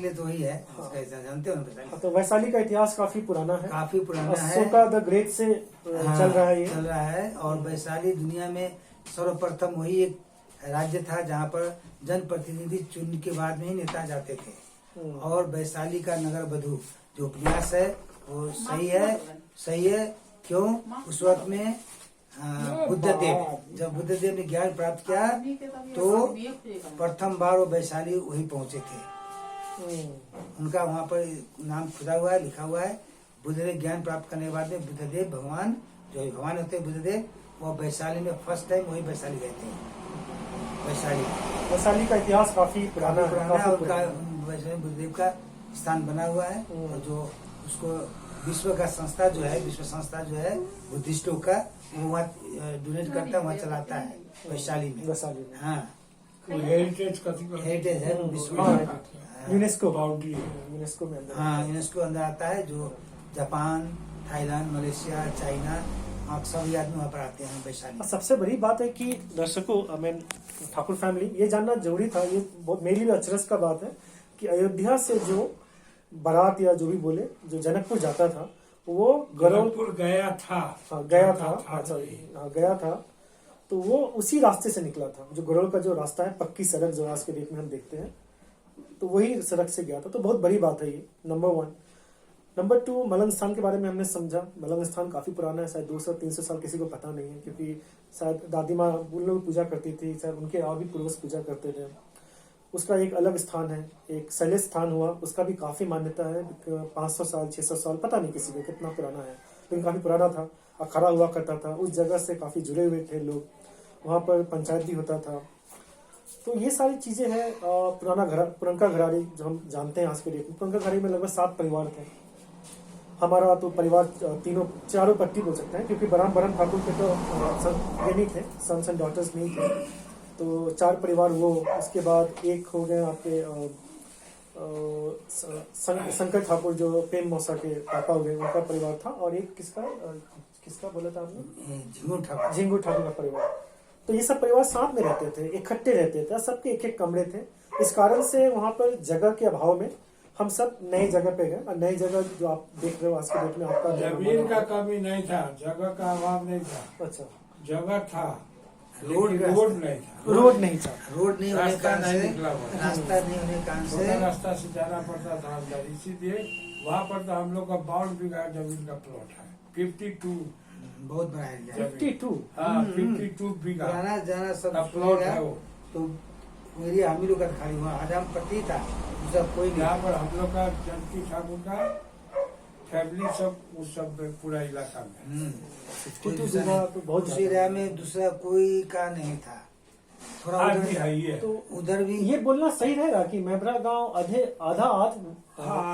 लिए तो वही है। इसका इतिहास जानते हो ना वैशाली? तो वैशाली का इतिहास काफी पुराना है, काफी पुराना है। अशोका द ग्रेट से चल रहा है ये। चल रहा है। और वैशाली दुनिया में सर्वप्रथम वही एक राज्य था जहाँ पर जनप्रतिनिधि चुन के बाद में ही नेता जाते थे। और वैशाली का नगर वधु जो उपन्यास है वो सही है। क्यों? उस वक्त में बुद्धदेव, जब बुद्धदेव ने ज्ञान प्राप्त किया तो प्रथम बार वो वैशाली वही पहुंचे थे। उनका वहाँ पर नाम खुदा हुआ है, लिखा हुआ है। बुद्धदेव ज्ञान प्राप्त करने के बाद में बुद्धदेव भगवान, जो भगवान होते हैं बुद्धदेव, वो वैशाली में फर्स्ट टाइम वही वैशाली गए थे। वैशाली का इतिहास काफी पुराना है। उनका वैशाली बुद्धदेव का स्थान बना हुआ है। और जो उसको विश्व का संस्था जो है, विश्व संस्था जो है बुद्धिस्टों का, वो वहाँ डोनेट करता है, वहाँ चलाता है वैशाली में। हाँ, हेरिटेज है विश्व, यूनेस्को में। हाँ, यूनेस्को अंदर आता है। जो जापान, थाईलैंड, मलेशिया, चाइना, सभी आदमी वहाँ पर आते हैं वैशाली। सबसे बड़ी बात है कि दर्शकों, ठाकुर फैमिली, ये जानना जरूरी था, ये बहुत मेरे लिए अचरज का बात है कि अयोध्या से जो बारात या जो भी बोले, जो जनकपुर जाता था, वो जनकपुर गया था, तो वो उसी रास्ते से निकला था। जो गरुड़ का जो रास्ता है, पक्की सड़क जो आज के डेट में हम देखते हैं, तो वही सड़क से गया था। तो बहुत बड़ी बात है ये, नंबर 1। नंबर 2, मलंग स्थान के बारे में हमने समझा। मलंग स्थान काफी पुराना है, शायद 200-300 साल किसी को पता नहीं है, क्योंकि शायद दादी माँ उन लोग पूजा करती थी, शायद उनके और भी पूर्वज पूजा करते थे। उसका एक अलग स्थान है। एक शैलेश स्थान हुआ, उसका भी काफी मान्यता है, 500 साल 600 साल, पता नहीं किसी को कितना पुराना है, लेकिन काफी पुराना था। अखाड़ा हुआ करता था, उस जगह से काफी जुड़े हुए थे लोग, वहाँ पर पंचायत भी होता था। तो ये सारी चीजें हैं। पुरनका घराड़ी जो हम जानते हैं आज के डेट में, पुरनका घराड़ी में लगभग 7 परिवार थे। हमारा तो परिवार चारों पट्टी बोल सकते हैं, क्योंकि बरम ठाकुर के तो ये नहीं थे, सन्स एंड डॉटर्स नहीं थे, तो 4 परिवार वो। उसके बाद एक हो गए आपके शंकर ठाकुर, जो प्रेम मौसा के पापा हो गए, उनका परिवार था। और एक किसका बोला था आपने? झिंगू ठाकुर का परिवार। तो ये सब परिवार साथ में रहते थे, इकट्ठे रहते थे, सबके एक कमरे थे। इस कारण से वहाँ पर जगह के अभाव में हम सब नई जगह पे गए। और नई जगह जो आप देख रहे हो आज के डेट में, आपका जमीन का कमी नहीं था, जगह का अभाव नहीं था। अच्छा, जगह था, रोड नहीं था। रोड नहीं था। रोड नहीं होने का रास्ता नहीं होने का रास्ता से जाना पड़ता था अंदर। इसीलिए वहाँ पर तो हम लोग का 52 बीघा जमीन का प्लॉट है। 52 बहुत बड़ा एरिया, 52 52 बीघा जाना जाना सब प्लॉट है वो। तो एरिया हम लोग का खाली हुआ, आजाम पट्टी था, दूसरा कोई नहीं। यहाँ पर हम लोग का जनकी ठाकुर का फैमिली सब उस सब पूरा इलाका में। बहुत उस एरिया में दूसरा कोई का नहीं था। थोड़ा आज उधर भी है ये। तो उधर भी ये बोलना सही रहेगा कि मेबरा गांव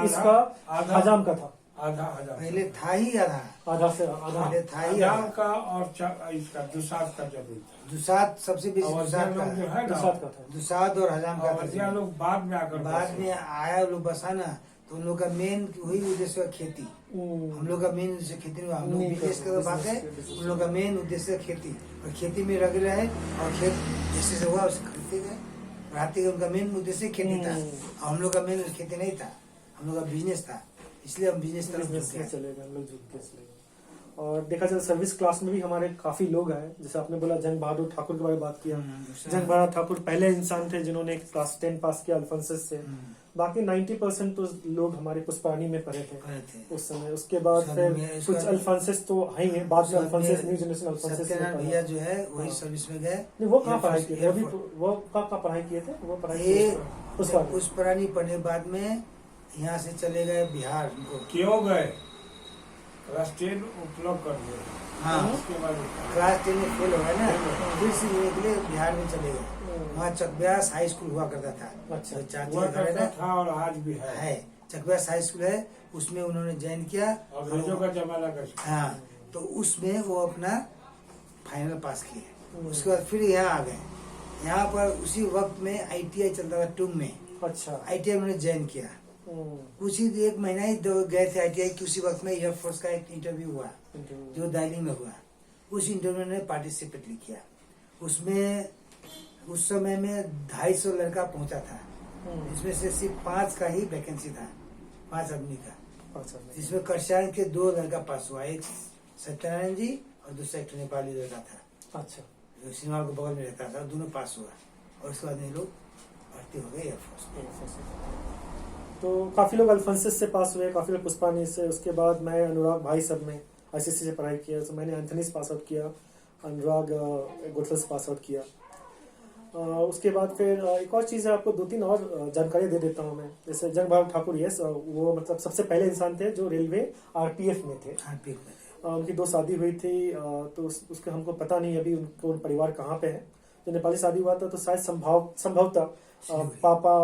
इसका हजाम का था। आधा पहले था ही आधा पहले था ही हजाम का और इसका दुसाद का जमीन था। दुसाद सबसे बेसी दुसाद का जो है दुसाद का था। दुसाद और हजाम का था। लोग बाद में आकर बाद में आया लोग बसाना, तो उन लोग का मेन वही उद्देश्य खेती। हम लोग का मेन उद्देश्य खेती नहीं, हम लोग बिजनेस का बात है। उन लोग का मेन उद्देश्य खेती, और खेती में लगे रहे, और खेत जैसे से हुआ उसे खरीदते गए, बढ़ाते गए। उनका मेन उद्देश्य खेती था, और हम लोग का मेन खेती नहीं था, हम लोग का बिजनेस था। इसलिए हम बिजनेस में चले गए, हम लोग झुक के चले गए। और देखा जाए सर्विस क्लास में भी हमारे काफी लोग आए। जैसे आपने बोला जंग बहादुर ठाकुर के बारे में बात किया, जंग बहादुर ठाकुर पहले इंसान थे जिन्होंने क्लास 10 पास किया अल्फांसेस से। बाकी 90% तो लोग हमारे पुष्पानी में पढ़े थे उस समय। उसके बाद फिर कुछ अल्फांसेस तो है ही, बाद में अल्फांसेस, न्यू जनरेशन अल्फांसेस भैया जो है वही सर्विस में गए। वो कहाँ पढ़ाई किए थे? वो कहाँ पढ़ाई किए थे? वो पढ़ाई पुष्पानी पढ़ने बाद में यहाँ से चले गए बिहार। क्यों गए? क्लास 10 उपलब्ध कर दिए। हाँ, उसके बाद क्लास 10 में फेल हो गए ना, फिर से के लिए बिहार में चले गए। वहाँ चकब्यास हाई स्कूल हुआ करता था। अच्छा, चाची हुआ का घर है करता ना, था और आज भी है। चकब्यास हाई स्कूल है, उसमें उन्होंने ज्वाइन किया। अंग्रेजों का जमाना का। हाँ, तो उसमें वो अपना फाइनल पास किए। उसके बाद फिर यहाँ आ गए। यहाँ पर उसी वक्त में ITI चलता था टूंग में। अच्छा, ITI उन्होंने ज्वाइन किया। कुछ ही 1 महीना ही गए थे ITI की। उसी वक्त में एयरफोर्स का एक इंटरव्यू हुआ जो दिल्ली में हुआ। उस इंटरव्यू ने पार्टिसिपेट किया। उसमें उस समय में 250 लड़का पहुंचा था। इसमें से सिर्फ 5 का ही वैकेंसी था, 5 आदमी का, अच्छा जिसमें करसायन के 2 लड़का पास हुआ, एक सत्यनारायण जी और दूसरा एक नेपाली लड़का था, अच्छा जो सिनेमा के बगल में रहता था, दोनों पास हुआ और उसके बाद ये लोग भर्ती हो गए एयरफोर्स में। तो काफी लोग अल्फोंसस से पास हुए, काफी लोग पुष्पानी से। उसके बाद मैं अनुराग भाई सब में ICSC से पढ़ाई किया, तो मैंने एंथनीस पास आउट किया, अनुराग गुथल्स पास आउट किया। उसके बाद फिर एक और चीज़ है, आपको 2-3 और जानकारी दे देता हूँ मैं। जैसे जंग बहादुर ठाकुर, यस, वो मतलब सबसे पहले इंसान थे जो रेलवे RPF में थे। उनकी 2 शादी हुई थी, तो उसके हमको पता नहीं अभी उन परिवार कहाँ पे है। जो नेपाली शादी हुआ था तो शायद संभवतः पापा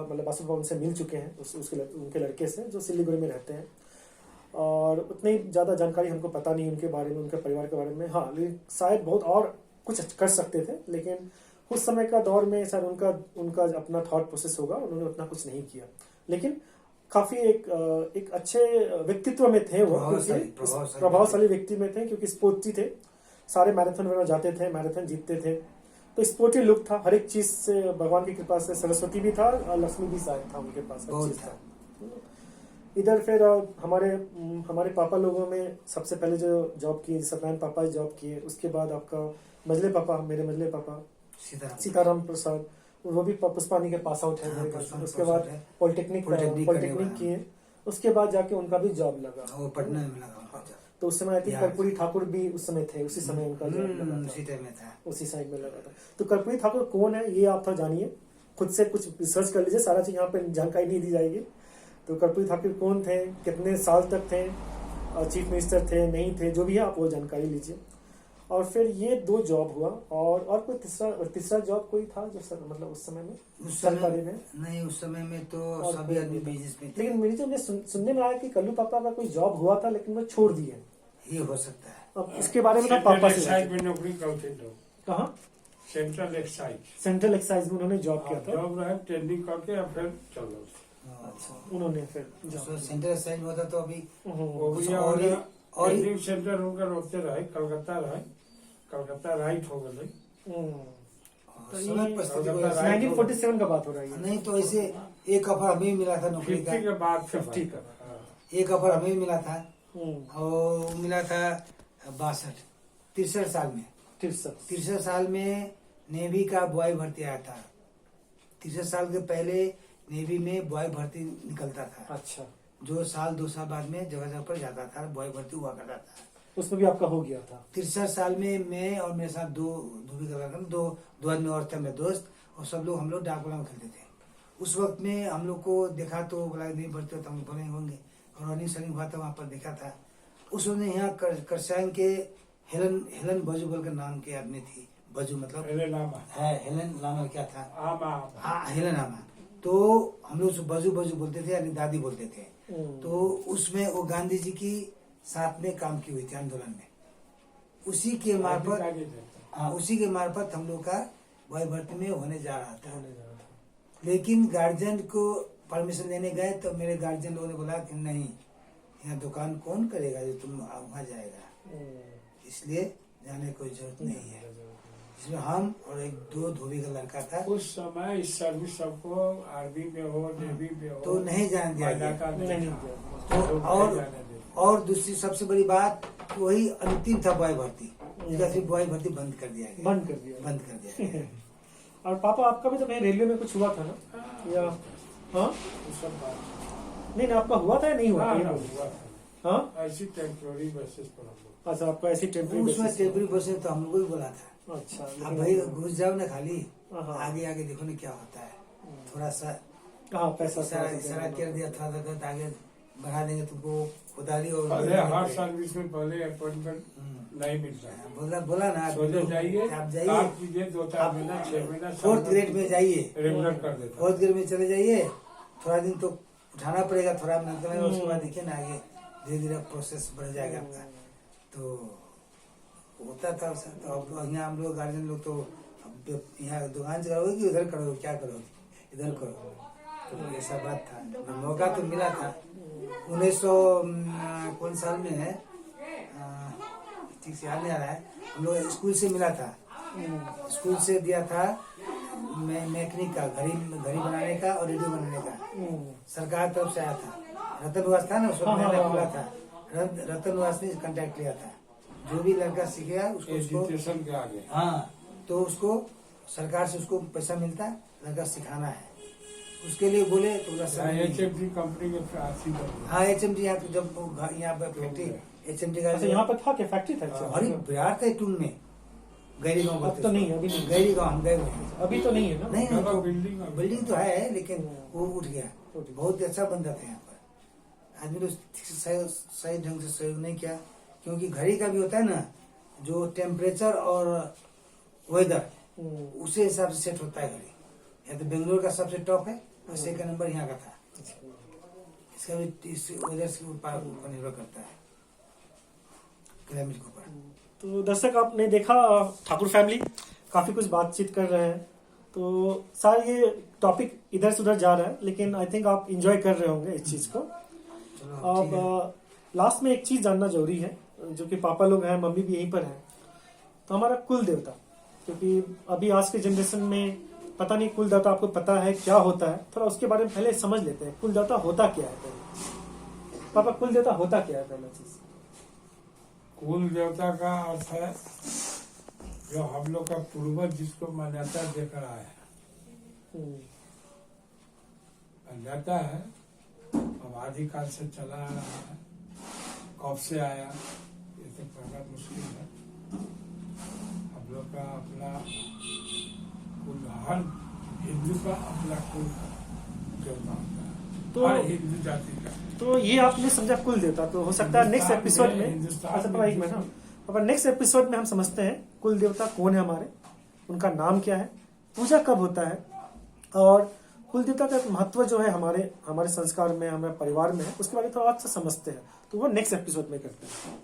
मतलब बासु पापा उनसे मिल चुके हैं, उनके लड़के से, जो सिलीगुड़ी में रहते हैं। और उतनी ज़्यादा जानकारी हमको पता नहीं उनके बारे में, उनके परिवार के बारे में। हाँ, लेकिन शायद बहुत और कुछ कर सकते थे, लेकिन उस समय का दौर में शायद उनका अपना थॉट प्रोसेस होगा, उन्होंने उतना कुछ नहीं किया। लेकिन काफी एक अच्छे व्यक्तित्व में थे वो, प्रभावशाली व्यक्ति में थे, क्योंकि स्पोर्टी थे, सारे मैराथन वगैरह जाते थे, मैराथन जीतते थे। तो स्पोर्टी लुक था, हर एक चीज से भगवान की कृपा से। सरस्वती भी था और लक्ष्मी भी शायद था उनके पास, हर चीज था। इधर फिर हमारे पापा लोगों में सबसे पहले जो जॉब की, सत्यनारायण पापा जॉब किए। उसके बाद आपका मजले पापा, मेरे मजले पापा सीताराम प्रसाद, वो भी पुष्पानी के पास आउट है मेरे ख्याल से। उसके बाद पॉलिटेक्निक किए। उसके बाद जाके उनका भी जॉब लगा, वो पटना में लगा। तो उस समय आई थिंक कर्पूरी ठाकुर भी उस समय थे, उसी समय उनका जॉब लगा था, उसी टाइम में था, उसी साइड में लगा था। तो कर्पूरी ठाकुर कौन है ये आप थोड़ा जानिए, खुद से कुछ रिसर्च कर लीजिए, सारा चीज यहाँ पे जानकारी नहीं दी जाएगी। तो कर्पूरी ठाकुर कौन थे, कितने साल तक थे, चीफ मिनिस्टर थे नहीं थे, जो भी है आप वो जानकारी लीजिए। और फिर ये 2 जॉब हुआ, और कोई तीसरा जॉब कोई था जो मतलब उस समय में सरकारी में? नहीं, उस समय में तो सभी आदमी बिजनेस में थे। लेकिन मेरी जो सुनने में आया कि कल्लू पापा का कोई जॉब हुआ था, लेकिन वो छोड़ दिए। ये हो सकता है। अब इसके बारे में पापा से एक्साइज में नौकरी करते थे। कहाँ? सेंट्रल एक्साइज में उन्होंने जॉब किया था, जॉब रहे, ट्रेनिंग करके फिर चलो। अच्छा, उन्होंने फिर सेंट्रल एक्साइज होता तो अभी और ट्रेनिंग सेंटर उनका रोकते रहे, कलकत्ता राइट हो गए। तो 1947 का बात हो रहा है। नहीं तो ऐसे एक ऑफर हमें मिला था नौकरी का, 50 के बाद 50 का एक ऑफर हमें मिला था, और मिला था 63 साल में। 63 साल में नेवी का बॉय भर्ती आया था। 63 साल के पहले नेवी में बॉय भर्ती निकलता था। अच्छा, जो साल 2 साल बाद में जगह जगह पर जाता था, बॉय भर्ती हुआ करता था। उसमें भी आपका हो गया था? 63 साल में मैं और मेरे साथ दो आदमी और थे, मेरे दोस्त, और सब लोग हम लोग डाकवाला में खेलते थे। उस वक्त में हम लोग को देखा तो बोला नहीं भर्ती होता, हम बने होंगे, और रनिंग सनिंग हुआ था, वहाँ पर देखा था। उसने यहाँ करसायन के हेलन बजू बोल के नाम के आदमी थी। बजू मतलब हेलन लामा क्या था, हेलन आमा। तो हम लोग बजू बजू बोलते थे, यानी दादी बोलते थे। तो उसमें वो गांधी जी की साथ में काम की हुई थी आंदोलन में। उसी के मार्फत हम लोग का बॉय भर्ती में होने जा रहा था। लेकिन गार्जियन को परमिशन लेने गए तो मेरे गार्जियन लोगों ने बोला कि नहीं, यहाँ दुकान कौन करेगा जो तुम वहाँ जाएगा, इसलिए जाने कोई जरूरत नहीं है। इसमें हम और 1-2 धोबी का लड़का था। उस समय इस सर्विस सबको आर्मी में हो, नेवी में हो, तो नहीं जाने दिया गया। तो और दूसरी सबसे बड़ी बात, वही अंतिम था बॉय भर्ती, फिर बॉय भर्ती बंद कर दिया। और पापा आपका भी तो कहीं रेलवे में कुछ हुआ था ना, या? हाँ, नहीं, आपका हुआ था या नहीं हुआ? हाँ, ऐसी टेम्पोररी बेसिस पर। अच्छा, आपका ऐसी टेम्पोररी बेसिस तो हम लोग भी बोला था। अच्छा, आप भाई घुस जाओ ना, खाली आगे देखो ना क्या होता है। थोड़ा सा पैसा इशारा कर दिया, थोड़ा आगे बढ़ा देंगे तुमको खुदारी। और हर सर्विस में पहले अपॉइंटमेंट नहीं मिलता है। बोला ना, जाइए, आप जाइए 2-4 महीना 6 महीना 4th ग्रेड में जाइए, रेगुलर कर देते। 4th ग्रेड में चले जाइए, थोड़ा दिन तो उठाना पड़ेगा, थोड़ा मेहनत करना, उसके बाद देखिए ना आगे धीरे धीरे प्रोसेस बढ़ जाएगा आपका। तो होता था। तो अब यहाँ हम लोग गार्जियन लोग तो यहाँ दुकान से करोगे कि उधर करोगे, क्या करोगे, इधर करो। तो ऐसा बात था। मौका तो मिला था 1900 कौन साल में है, ठीक से याद नहीं आ रहा है। हम लोग स्कूल से मिला था, स्कूल से दिया था मैकेनिक का, घड़ी बनाने का और रेडियो बनाने का सरकार तरफ से आया था। रतन निवास था ना, उसको हाँ, नया हाँ, खुला हाँ। था, रतन निवास ने कॉन्ट्रैक्ट लिया था। जो भी लड़का सीखेगा उसको एजुकेशन के आगे। हाँ, तो उसको सरकार से उसको पैसा मिलता है, लड़का सिखाना है। उसके लिए बोले तो बोला सर HFD कंपनी के आसी हाँ HMD यहाँ तो जब यहाँ पे फैक्ट्री HMD का अच्छा, यहाँ पर था क्या, फैक्ट्री था? और बिहार थे टूंग में, गैरी गाँव अब तो नहीं, अभी नहीं, गैरी गाँव हम गए हुए हैं। अभी तो नहीं है ना? नहीं तो बिल्डिंग तो है, लेकिन वो उठ गया। उठ गया। बहुत अच्छा बंदा था यहाँ पर। आदमी ने सही ढंग से सहयोग नहीं किया, क्योंकि घड़ी का भी होता है ना, जो टेम्परेचर और वेदर उसी हिसाब से सेट होता है घड़ी। या तो बेंगलोर का सबसे टॉप है, सेकंड नंबर यहाँ का था। इसका भी इस वेदर के ऊपर निर्भर करता है, क्लाइमेट के ऊपर। तो दर्शक, आपने देखा ठाकुर फैमिली काफी कुछ बातचीत कर रहे हैं। तो सारे ये टॉपिक इधर से उधर जा रहा है, लेकिन आई थिंक आप इंजॉय कर रहे होंगे इस चीज को। अब लास्ट में एक चीज जानना जरूरी है, जो कि पापा लोग हैं, मम्मी भी यहीं पर है। तो हमारा कुल देवता, क्योंकि अभी आज के जनरेशन में पता नहीं कुल देवता आपको पता है क्या होता है, थोड़ा उसके बारे में पहले समझ लेते हैं। कुल देवता होता क्या है पहले? पापा, कुल देवता होता क्या है पहला चीज? कुल देवता का अर्थ है जो हम लोग का पूर्वज जिसको मान्यता देकर आया है। मान्यता है, अब आदिकाल से चला आ रहा है। कब से आया ये तो कहना मुश्किल है। हम लोग का अपना कुल, हर हिंदू का अपना कुल देवता होता है, तो हर हिंदू जाति का। तो ये आपने समझा कुल देवता, तो हो सकता है नेक्स्ट एपिसोड में, अच्छा पापा एक मिनट, पापा नेक्स्ट एपिसोड में हम समझते हैं कुल देवता कौन है हमारे, उनका नाम क्या है, पूजा कब होता है, और कुल देवता का महत्व जो है हमारे संस्कार में, हमारे परिवार में है, उसके बारे में थोड़ा अच्छा समझते हैं। तो वो नेक्स्ट एपिसोड में करते हैं।